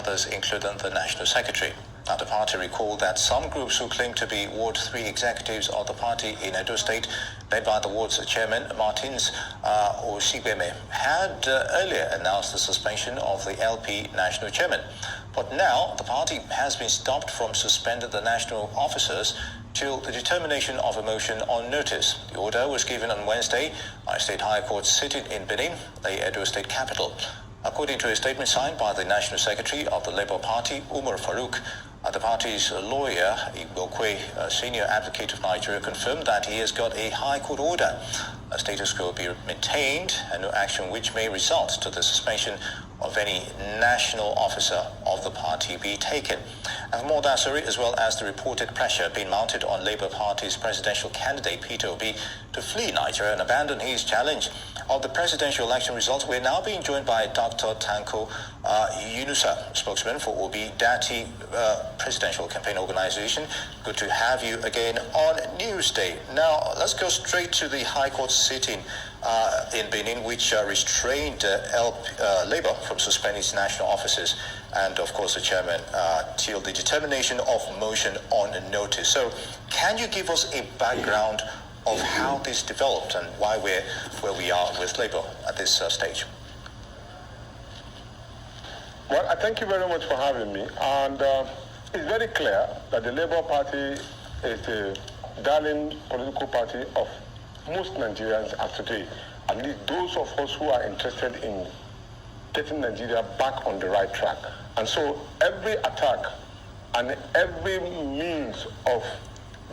others including the National Secretary. Now, the party recalled that some groups who claim to be Ward 3 executives of the party in Edo State, led by the ward's chairman, Martins Oshibeme, had earlier announced the suspension of the LP national chairman. But now, the party has been stopped from suspending the national officers till the determination of a motion on notice. The order was given on Wednesday by State High Court sitting in Benin, the Edo State capital. According to a statement signed by the National Secretary of the Labour Party, Umar Farouk, the party's lawyer, Igbokwe, a senior advocate of Nigeria, confirmed that he has got a High Court order. A status quo be maintained and no action which may result to the suspension of any national officer of the party be taken. And for more on that story, as well as the reported pressure being mounted on Labour Party's presidential candidate Peter Obi to flee Nigeria and abandon his challenge of the presidential election results, we're now being joined by Dr. Tanko Yunusa, spokesman for Obi Dati Presidential Campaign Organization. Good to have you again on Newsday. Now, let's go straight to the High Court sitting in Benin, which restrained Labour from suspending its national officers and, of course, the chairman till the determination of motion on notice. So, can you give us a background of how this developed and why we're where we are with Labour at this stage? Well, I thank you very much for having me. And it's very clear that the Labour Party is the darling political party of most Nigerians as today. At least those of us who are interested in getting Nigeria back on the right track. And so every attack and every means of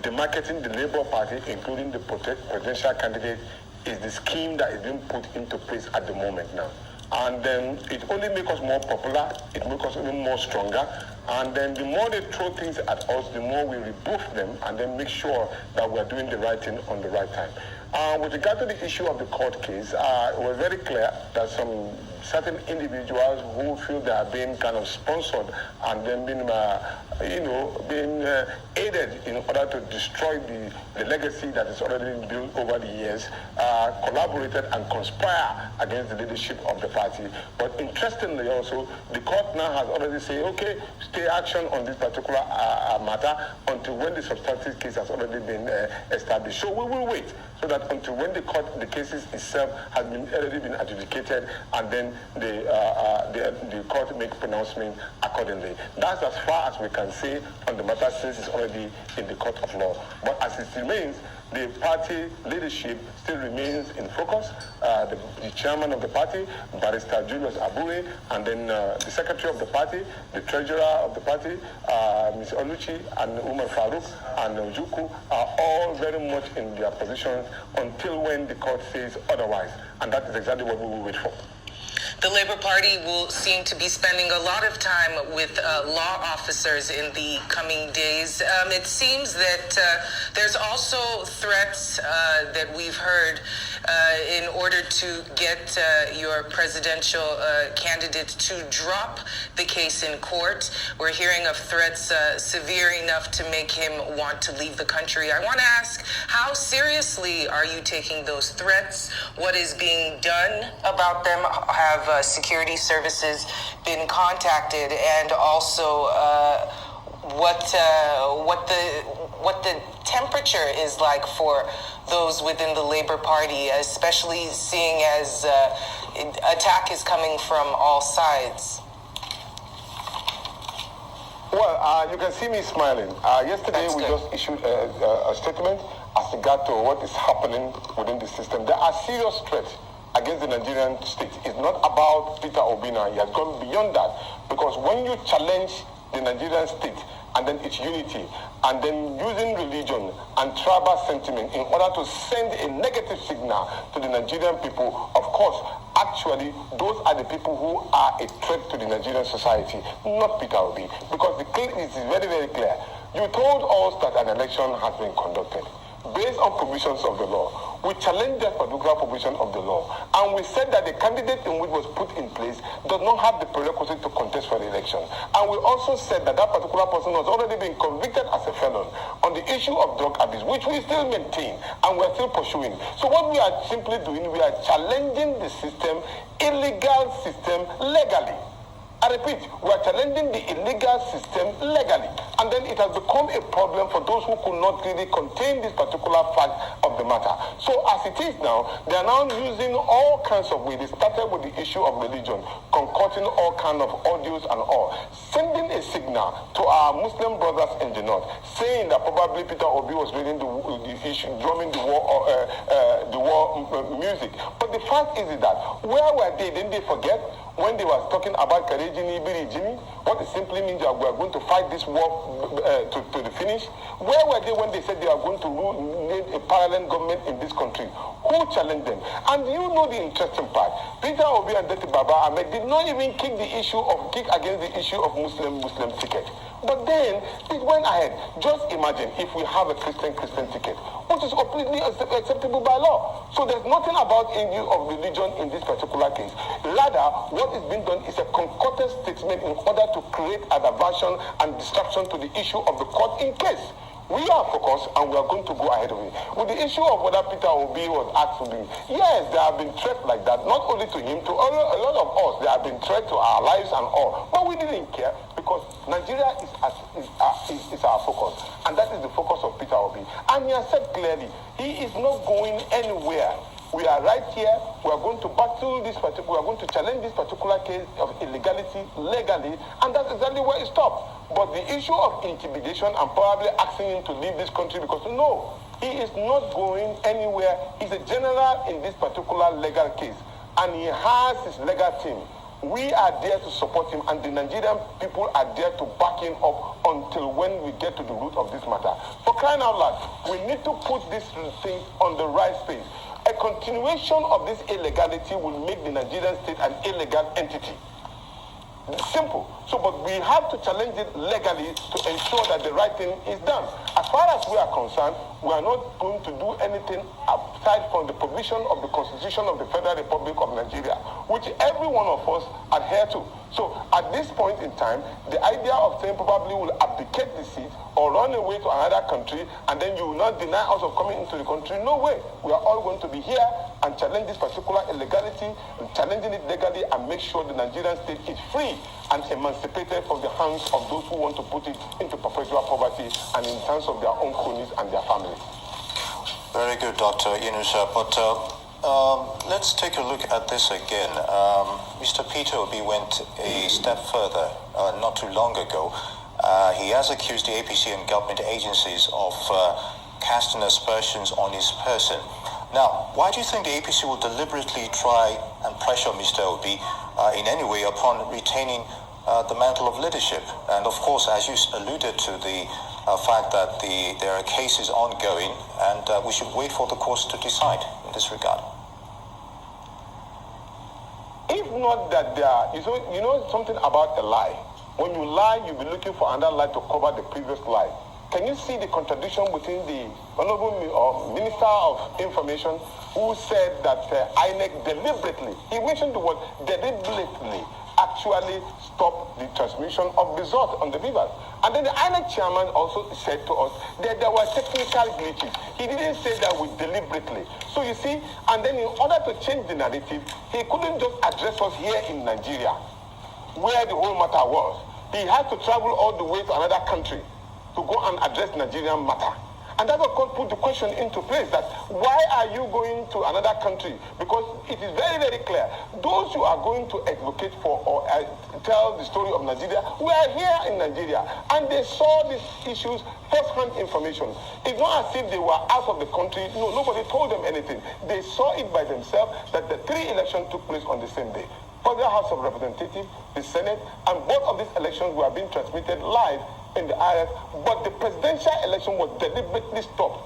demarketing the Labour Party, including the presidential candidate, is the scheme that is being put into place at the moment now. And then it only makes us more popular, it makes us even more stronger, and then the more they throw things at us, the more we rebuff them and then make sure that we are doing the right thing on the right time. With regard to the issue of the court case, it was very clear that some certain individuals who feel they are being kind of sponsored and then being, being aided in order to destroy the legacy that is already been built over the years, collaborated and conspire against the leadership of the party. But interestingly also, the court now has already said, okay, stay action on this particular matter until when the substantive case has already been established. So we will wait so that until when the cases itself has already been adjudicated, and then the court make pronouncement accordingly. That's as far as we can say on the matter since it's already in the court of law. But as it remains, the party leadership still remains in focus. The chairman of the party, Barrister Julius Abure, and then the secretary of the party, the treasurer of the party, Ms. Oluchi, and Umar Farouk, and Ojuku are all very much in their positions until when the court says otherwise. And that is exactly what we will wait for. The Labour Party will seem to be spending a lot of time with law officers in the coming days. It seems that there's also threats that we've heard in order to get your presidential candidate to drop the case in court. We're hearing of threats severe enough to make him want to leave the country. I want to ask, how seriously are you taking those threats? What is being done about them? Have security services been contacted, and also what the temperature is like for those within the Labour Party, especially seeing as attack is coming from all sides? Well, you can see me smiling. Yesterday we just issued a statement as regard to what is happening within the system. There are serious threats against the Nigerian state. It's not about Peter Obi now. He has gone beyond that, because when you challenge the Nigerian state and then its unity, and then using religion and tribal sentiment in order to send a negative signal to the Nigerian people, of course, actually, those are the people who are a threat to the Nigerian society, not Peter Obi. Because it is very, very clear. You told us that an election has been conducted based on provisions of the law. We challenged that particular provision of the law, and we said that the candidate in which was put in place does not have the prerequisite to contest for the election. And we also said that that particular person has already been convicted as a felon on the issue of drug abuse, which we still maintain and we are still pursuing. So what we are simply doing, we are challenging the system, illegal system, legally. I repeat, we are challenging the illegal system legally. And then it has become a problem for those who could not really contain this particular fact of the matter. So as it is now, they are now using all kinds of ways. They started with the issue of religion, concocting all kinds of audios and all, sending a signal to our Muslim brothers in the north, saying that probably Peter Obi was reading the issue, drumming the war music. But the fact is that, where were they? Didn't they forget? When they were talking about Karejini, Birijini, what it simply means that we are going to fight this war to the finish. Where were they when they said they are going to need a parallel government in this country? Who challenged them? And you know the interesting part. Peter Obi and Deti Baba Ahmed did not even kick against the issue of Muslim ticket. But then it went ahead. Just imagine if we have a Christian ticket, which is completely acceptable by law. So there's nothing about issue of religion in this particular case. Rather, what is being done is a concocted statement in order to create a diversion and distraction to the issue of the court in case. We are focused and we are going to go ahead of it. With the issue of whether Peter Obi was asked to be, yes, there have been threats like that, not only to him, to a lot of us. There have been threats to our lives and all. But we didn't care because Nigeria is our focus. And that is the focus of Peter Obi. And he has said clearly, he is not going anywhere. We are right here. We are going to battle this particular, we are going to challenge this particular case of illegality legally, and that's exactly where it stopped. But the issue of intimidation and probably asking him to leave this country because no, he is not going anywhere. He's a general in this particular legal case, and he has his legal team. We are there to support him, and the Nigerian people are there to back him up until when we get to the root of this matter. For crying out loud, we need to put this thing on the right space. A continuation of this illegality will make the Nigerian state an illegal entity. Simple. So, but we have to challenge it legally to ensure that the right thing is done. As far as we are concerned, we are not going to do anything aside from the provision of the Constitution of the Federal Republic of Nigeria, which every one of us adhere to. So, at this point in time, the idea of saying probably will abdicate the seat or run away to another country and then you will not deny us of coming into the country, no way. We are all going to be here and challenge this particular illegality, and challenging it legally, and make sure the Nigerian state is free and emancipated from the hands of those who want to put it into perpetual poverty and in terms of their own cronies and their families. Very good, Dr. Yunusa. But let's take a look at this again. Mr. Peter Obi went a step further not too long ago. He has accused the APC and government agencies of casting aspersions on his person. Now, why do you think the APC will deliberately try and pressure Mr. Obi in any way upon retaining the mantle of leadership? And of course, as you alluded to, the fact that there are cases ongoing, and we should wait for the courts to decide in this regard. If not that there are, you know something about a lie. When you lie, you'll be looking for another lie to cover the previous lie. Can you see the contradiction between the Honorable Minister of Information who said that INEC deliberately, he mentioned the word deliberately, actually stopped the transmission of results on the Vivas. And then the INEC chairman also said to us that there were technical glitches. He didn't say that with deliberately. So you see, and then in order to change the narrative, he couldn't just address us here in Nigeria, where the whole matter was. He had to travel all the way to another country to go and address Nigerian matter. And that of course put the question into place that why are you going to another country? Because it is very, very clear. Those who are going to advocate for or tell the story of Nigeria were here in Nigeria and they saw these issues, first-hand information. It's not as if they were out of the country. No, nobody told them anything. They saw it by themselves that the 3 elections took place on the same day. Federal House of Representatives, the Senate, and both of these elections were being transmitted live in the IRF, but the presidential election was deliberately stopped.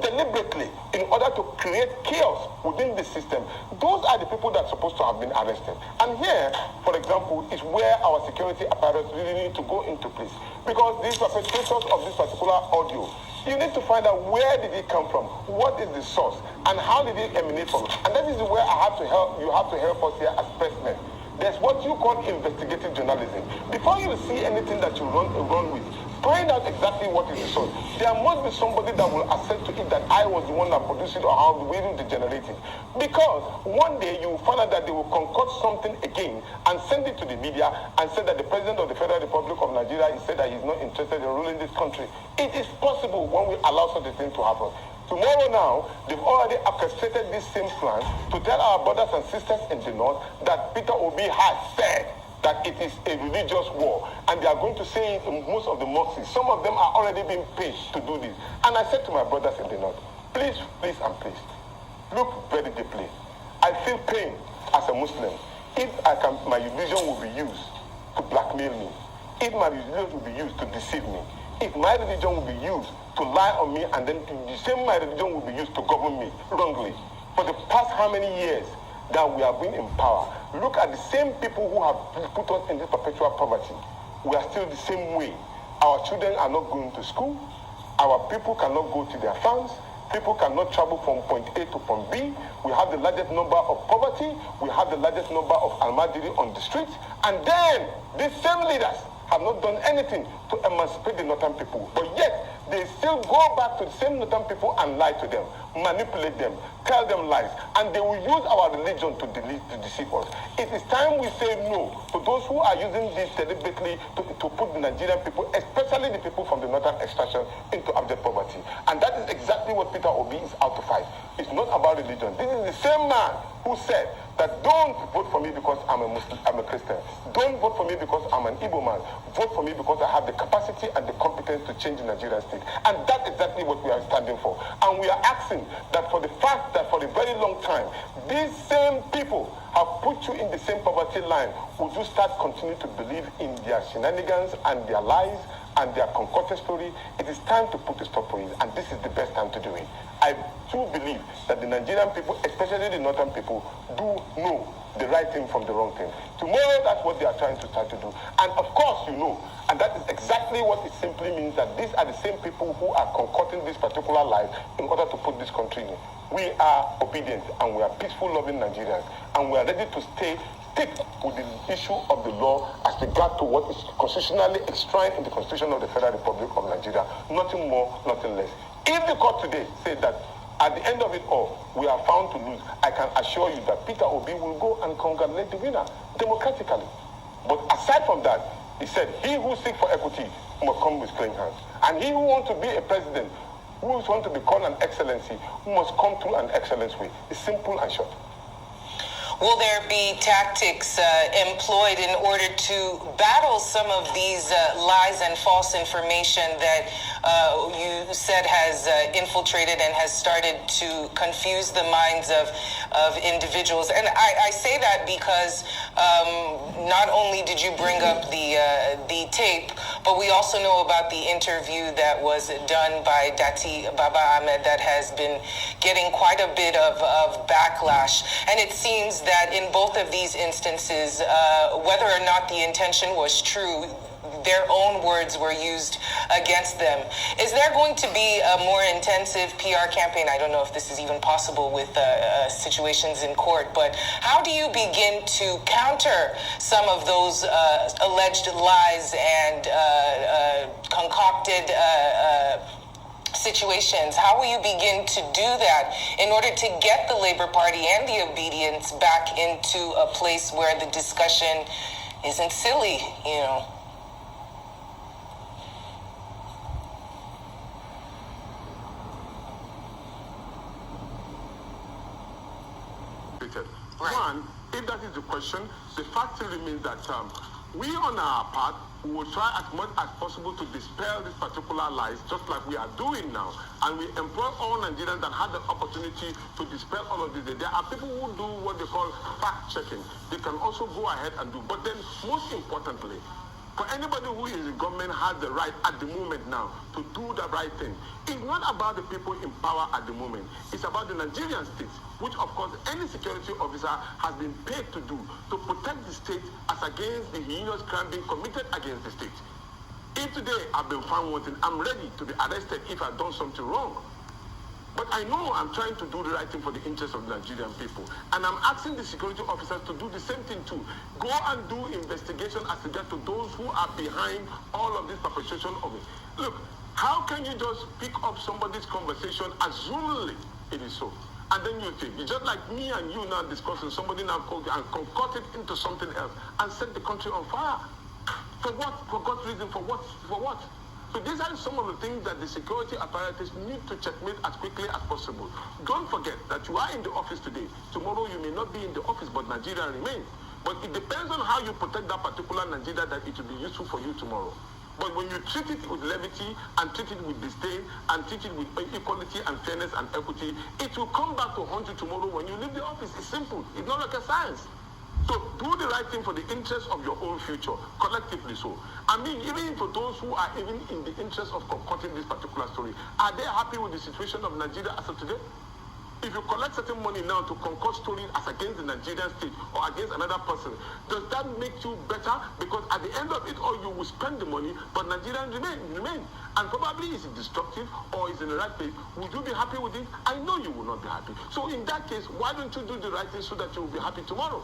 Deliberately, in order to create chaos within the system. Those are the people that are supposed to have been arrested. And here, for example, is where our security apparatus really need to go into place. Because these perpetrators of this particular audio, you need to find out where did it come from, what is the source, and how did it emanate from. And that is where I have to help, you have to help us here as pressmen. There's what you call investigative journalism. Before you see anything that you run with, find out exactly what is the source. There must be somebody that will accept to it that I was the one that produced it or how the way to generate it. Because one day you will find out that they will concoct something again and send it to the media and say that the President of the Federal Republic of Nigeria has said that he's not interested in ruling this country. It is possible when we allow such a thing to happen. Tomorrow now, they've already orchestrated this same plan to tell our brothers and sisters in the north that Peter Obi has said that it is a religious war, and they are going to say it in most of the mosques. Some of them are already being paid to do this. And I said to my brothers in the north, please, please, and please, look very deeply. I feel pain as a Muslim. If my religion will be used to blackmail me, if my religion will be used to deceive me, if my religion will be used to lie on me, and then the same my religion will be used to govern me wrongly. For the past how many years that we have been in power, look at the same people who have put us in this perpetual poverty. We are still the same way. Our children are not going to school. Our people cannot go to their farms. People cannot travel from point A to point B. We have the largest number of poverty. We have the largest number of almajiri on the streets. And then these same leaders have not done anything to emancipate the northern people. But yet, they still go back to the same northern people and lie to them, manipulate them, tell them lies. And they will use our religion to deceive us. It is time we say no to those who are using this deliberately to put the Nigerian people, especially the people from the northern extraction, into abject poverty. And that is exactly what Peter Obi is out to fight. It's not about religion. This is the same man who said that don't vote for me because I'm a Muslim, I'm a Christian. Don't vote for me because I'm an Igbo man. Vote for me because I have the capacity and the competence to change the Nigerian state. And that's exactly what we are standing for. And we are asking that for the fact that for a very long time, these same people have put you in the same poverty line, would you start continuing to believe in their shenanigans and their lies and their concocted story? It is time to put a stop to it, and this is the best time to do it. I do believe that the Nigerian people, especially the northern people, do know the right thing from the wrong thing. Tomorrow, that's what they are trying to start to do. And of course, you know, and that is exactly what it simply means, that these are the same people who are concocting this particular lies in order to put this country in. We are obedient and we are peaceful, loving Nigerians, and we are ready to stick with the issue of the law as regard to what is constitutionally enshrined in the Constitution of the Federal Republic of Nigeria. Nothing more, nothing less. If the court today said that at the end of it all, we are found to lose, I can assure you that Peter Obi will go and congratulate the winner democratically. But aside from that, he said, he who seeks for equity must come with clean hands. And he who wants to be a president, who wants to be called an excellency, must come through an excellence way. It's simple and short. Will there be tactics employed in order to battle some of these lies and false information that you said has infiltrated and has started to confuse the minds of individuals? And I say that because not only did you bring up the tape, but we also know about the interview that was done by Dati Baba Ahmed that has been getting quite a bit of backlash. And it seems that in both of these instances, whether or not the intention was true, their own words were used against them. Is there going to be a more intensive PR campaign? I don't know if this is even possible with situations in court, but how do you begin to counter some of those alleged lies and concocted situations? How will you begin to do that in order to get the Labour Party and the obedience back into a place where the discussion isn't silly, you know? Right. One, if that is the question, the fact still remains that we on our part will try as much as possible to dispel these particular lies, just like we are doing now. And we employ all Nigerians that had the opportunity to dispel all of this. There are people who do what they call fact-checking. They can also go ahead and do. But then, most importantly, for anybody who is in government has the right at the moment now to do the right thing. It's not about the people in power at the moment. It's about the Nigerian state, which of course any security officer has been paid to do, to protect the state as against the heinous crime being committed against the state. If today I've been found wanting, I'm ready to be arrested if I've done something wrong. But I know I'm trying to do the right thing for the interest of the Nigerian people. And I'm asking the security officers to do the same thing too. Go and do investigation as regards to those who are behind all of this perpetration of it. Look, how can you just pick up somebody's conversation, assumingly it is so? And then you think, it's just like me and you now discussing, somebody now called and concoct it into something else and set the country on fire. For what? For God's reason, for what? For what? So these are some of the things that the security apparatus need to checkmate as quickly as possible. Don't forget that you are in the office today. Tomorrow you may not be in the office, but Nigeria remains. But it depends on how you protect that particular Nigeria that it will be useful for you tomorrow. But when you treat it with levity and treat it with disdain and treat it with equality and fairness and equity, it will come back to haunt you tomorrow when you leave the office. It's simple. It's not like a science. So do the right thing for the interest of your own future, collectively so. I mean, even for those who are even in the interest of concocting this particular story, are they happy with the situation of Nigeria as of today? If you collect certain money now to concoct stories as against the Nigerian state or against another person, does that make you better? Because at the end of it all, you will spend the money, but Nigerians remain. And probably is it destructive or is in the right place? Would you be happy with it? I know you will not be happy. So in that case, why don't you do the right thing so that you will be happy tomorrow?